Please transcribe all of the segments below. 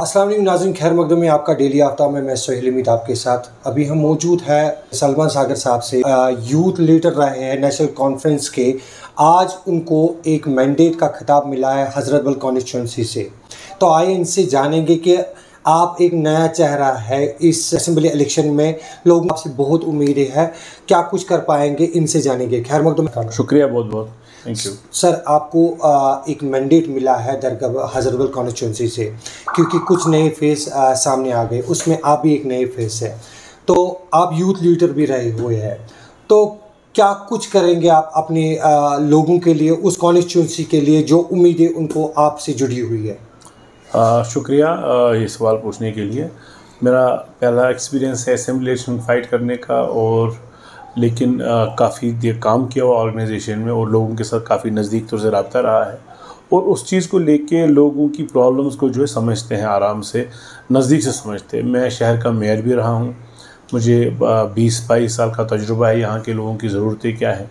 अस्सलाम वालेकुम नाज़रीन, खैर मकदम में आपका डेली आफ्ताब में मैं सोहेल उम्मीद आपके साथ। अभी हम मौजूद है सलमान सागर साहब से, यूथ लीडर रहे हैं नेशनल कॉन्फ्रेंस के। आज उनको एक मैंडेट का खिताब मिला है हज़रतबल कॉन्स्टिट्यूंसी से। तो आइए इनसे जानेंगे कि आप एक नया चेहरा है इस असेंबली इलेक्शन में, लोग आपसे बहुत उम्मीदें हैं, क्या कुछ कर पाएंगे, इनसे जानेंगे। खैर मकदम का शुक्रिया, बहुत बहुत थैंक यू सर। आपको एक मैंडेट मिला है दरगाह हज़रतबल कॉन्स्टिट्यूंसी से, क्योंकि कुछ नए फेस सामने आ गए, उसमें आप भी एक नए फेस है। तो आप यूथ लीडर भी रहे हुए हैं, तो क्या कुछ करेंगे आप अपने लोगों के लिए, उस कॉन्स्टिट्यूंसी के लिए जो उम्मीदें उनको आपसे जुड़ी हुई है? शुक्रिया ये सवाल पूछने के लिए। मेरा पहला एक्सपीरियंस है असेंबली इलेक्शन फाइट करने का, और लेकिन काफ़ी देर काम किया हुआ ऑर्गेनाइजेशन में और लोगों के साथ काफ़ी नज़दीक तौर से रब्ता रहा है, और उस चीज़ को लेके लोगों की प्रॉब्लम्स को जो है समझते हैं, आराम से नज़दीक से समझते हैं। मैं शहर का मेयर भी रहा हूँ, मुझे 20-22 साल का तजुर्बा है यहाँ के लोगों की ज़रूरतें क्या है।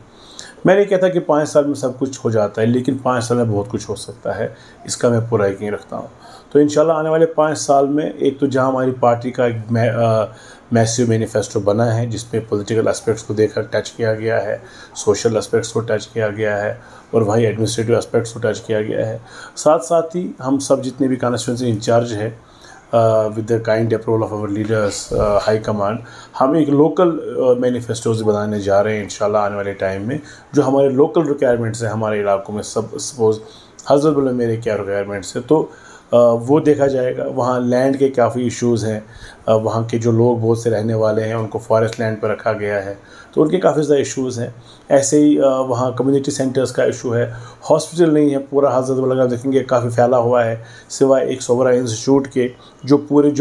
मैं नहीं कहता कि 5 साल में सब कुछ हो जाता है, लेकिन 5 साल में बहुत कुछ हो सकता है, इसका मैं पूरा यकीन रखता हूँ। तो इंशाल्लाह आने वाले 5 साल में एक तो जहाँ हमारी पार्टी का एक मैसिव मैनिफेस्टो बना है, जिसमें पॉलिटिकल एस्पेक्ट्स को देखकर टच किया गया है, सोशल एस्पेक्ट्स को टच किया गया है, और वही एडमिनिस्ट्रेटिव एस्पेक्ट्स को टच किया गया है। साथ साथ ही हम सब जितने भी कॉन्स्टिट्यूंसी इंचार्ज है, with the kind approval of our leaders high command, हम एक लोकल मैनिफेस्टोज बनाने जा रहे हैं इंशाल्लाह आने वाले टाइम में, जो हमारे लोकल रिक्वायरमेंट्स हैं हमारे इलाकों में। सब सपोज हज़रतबल में मेरे क्या रिक्वायरमेंट्स है, तो वो देखा जाएगा। वहाँ लैंड के काफ़ी इश्यूज़ हैं, वहाँ के जो लोग बहुत से रहने वाले हैं उनको फॉरेस्ट लैंड पर रखा गया है, तो उनके काफ़ी ज़्यादा इश्यूज़ हैं। ऐसे ही वहाँ कम्युनिटी सेंटर्स का इशू है, हॉस्पिटल नहीं है। पूरा हज़रतबल अगर देखेंगे काफ़ी फैला हुआ है, सिवाय एक सोबरा इंस्टीट्यूट के जो पूरे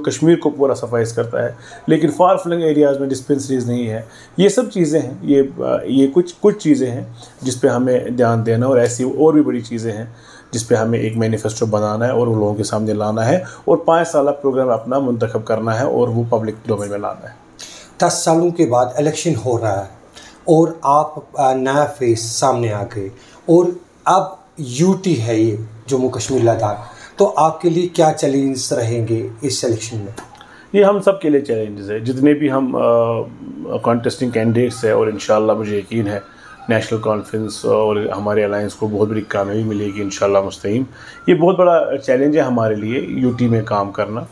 कश्मीर को पूरा सफाइज करता है, लेकिन फार फ्लंग एरियाज़ में डिस्पेंसरीज़ नहीं है। ये सब चीज़ें हैं, ये कुछ चीज़ें हैं जिस पे हमें ध्यान देना, और ऐसी और भी बड़ी चीज़ें हैं जिस पे हमें एक मैनिफेस्टो बनाना है और वो लोगों के सामने लाना है, और 5 साल प्रोग्राम अपना मुंतखब करना है और वो पब्लिक डोमेन में लाना है। 10 सालों के बाद इलेक्शन हो रहा है और आप नया फेस सामने आ गए, और अब यूटी है ये जम्मू कश्मीर लद्दाख, तो आपके लिए क्या चैलेंज रहेंगे इस इलेक्शन में? ये हम सब के लिए चैलेंजेस है, जितने भी हम कॉन्टेस्टिंग कैंडिडेट्स हैं, और इंशाल्लाह मुझे यकीन है नेशनल कॉन्फ्रेंस और हमारे अलायंस को बहुत बड़ी कामयाबी मिलेगी इंशाल्लाह मुस्तकीम। ये बहुत बड़ा चैलेंज है हमारे लिए यूटी में काम करना,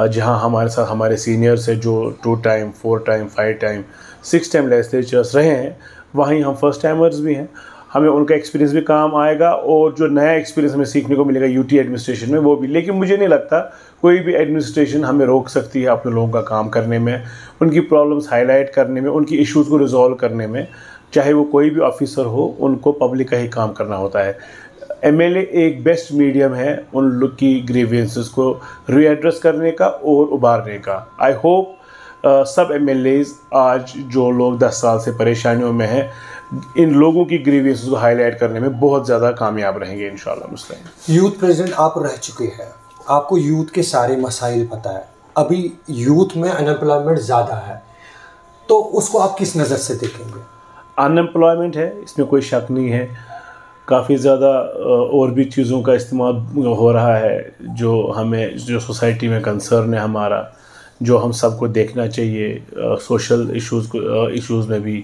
जहां हमारे साथ हमारे सीनियर्स है जो 2 time 4 time 5 time 6 time legislatures रहे हैं, वहीं हम फर्स्ट टाइमर्स भी हैं। हमें उनका एक्सपीरियंस भी काम आएगा, और जो नया एक्सपीरियंस हमें सीखने को मिलेगा यूटी एडमिनिस्ट्रेशन में वो भी। लेकिन मुझे नहीं लगता कोई भी एडमिनिस्ट्रेशन हमें रोक सकती है अपने लोगों का काम करने में, उनकी प्रॉब्लम्स हाईलाइट करने में, उनकी इश्यूज़ को रिजॉल्व करने में। चाहे वो कोई भी ऑफिसर हो, उनको पब्लिक का ही काम करना होता है। एमएलए एक बेस्ट मीडियम है उन लोग की ग्रीवेंसेस को रीएड्रेस करने का और उबारने का। आई होप सब एमएलएज आज जो लोग 10 साल से परेशानियों में हैं, इन लोगों की ग्रीवेंसेस को हाईलाइट करने में बहुत ज़्यादा कामयाब रहेंगे इंशाल्लाह मुस्तकीम। यूथ प्रेसिडेंट आप रह चुके हैं, आपको यूथ के सारे मसाइल पता है। अभी यूथ में अनएम्प्लॉयमेंट ज़्यादा है, तो उसको आप किस नज़र से देखेंगे? अनएम्प्लॉयमेंट है, इसमें कोई शक नहीं है। काफ़ी ज़्यादा और भी चीज़ों का इस्तेमाल हो रहा है जो सोसाइटी में कंसर्न है हमारा, जो हम सबको देखना चाहिए। सोशल इश्यूज़ में भी,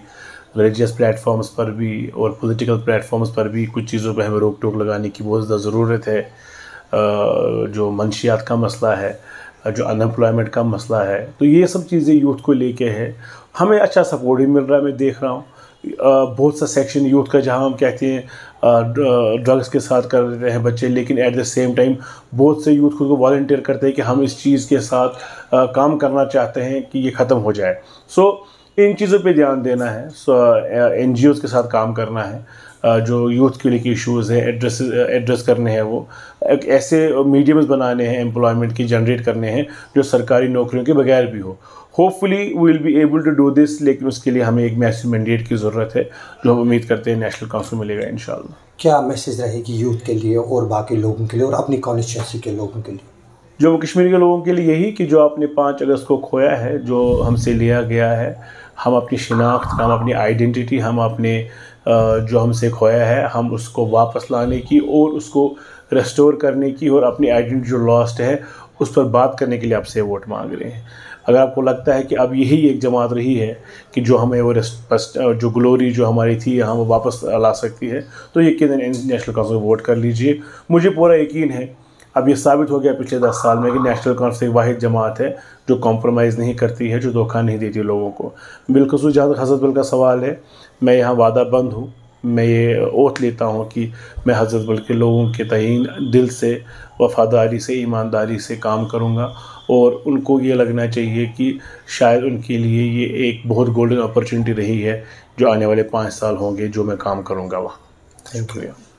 रिलीजियस प्लेटफॉर्म्स पर भी और पॉलिटिकल प्लेटफॉर्म्स पर भी कुछ चीज़ों पर हमें रोक टोक लगाने की बहुत ज़्यादा ज़रूरत है। जो मंशियात का मसला है, जो अनएम्प्लॉयमेंट का मसला है, तो ये सब चीज़ें यूथ को लेके है। हमें अच्छा सपोर्ट भी मिल रहा है, मैं देख रहा हूँ बहुत सा सेक्शन यूथ का, जहाँ हम कहते हैं ड्रग्स के साथ कर रहे हैं बच्चे, लेकिन एट द सेम टाइम बहुत से यूथ खुद को वॉलंटियर करते हैं कि हम इस चीज़ के साथ काम करना चाहते हैं कि ये ख़त्म हो जाए। सो इन चीज़ों पे ध्यान देना है, NGOs के साथ काम करना है, जो यूथ के लिए इश्यूज़ है एड्रेस करने हैं, वो ऐसे मीडियम्स बनाने हैं एम्प्लॉयमेंट की जनरेट करने हैं जो सरकारी नौकरियों के बगैर भी हो। Hopefully we will be able to do this, लेकिन उसके लिए हमें एक मैसिव मैंडेट की ज़रूरत है, जो हम उम्मीद करते हैं नेशनल काउंसिल मिलेगा इंशाल्लाह। क्या मैसेज रहेगी यूथ के लिए और बाकी लोगों के लिए और अपनी कॉन्स्टिट्यूंसी के लोगों के लिए? जम्मू कश्मीर के लोगों के लिए यही कि जो आपने 5 अगस्त को खोया है, जो हमसे लिया गया है, हम अपनी शिनाख्त, हम अपनी आइडेंटिटी, हम अपने जो हमसे खोया है, हम उसको वापस लाने की और उसको रेस्टोर करने की और अपनी आइडेंटिटी जो लॉस्ट है उस पर बात करने के लिए आपसे वोट मांग रहे हैं। अगर आपको लगता है कि अब यही एक जमात रही है कि जो हमें वो जो ग्लोरी जो हमारी थी यहाँ वो वापस ला सकती है, तो यकीनन नेशनल कॉन्फ्रेंस में वोट कर लीजिए। मुझे पूरा यकीन है, अब ये साबित हो गया पिछले 10 साल में कि नेशनल कॉन्फ्रेंस एक वाहिद जमात है जो कॉम्प्रोमाइज़ नहीं करती है, जो धोखा नहीं देती लोगों को। बिलखसूस जहाँ तक हज़रत बल का सवाल है, मैं यहाँ वादा बंद हूँ। मैं ये ओथ लेता हूँ कि मैं हज़रत बल के लोगों के तहीन दिल से, वफ़ादारी से, ईमानदारी से काम करूँगा और उनको ये लगना चाहिए कि शायद उनके लिए ये एक बहुत गोल्डन अपॉर्चुनिटी रही है जो आने वाले 5 साल होंगे जो मैं काम करूँगा वहाँ। Thank you.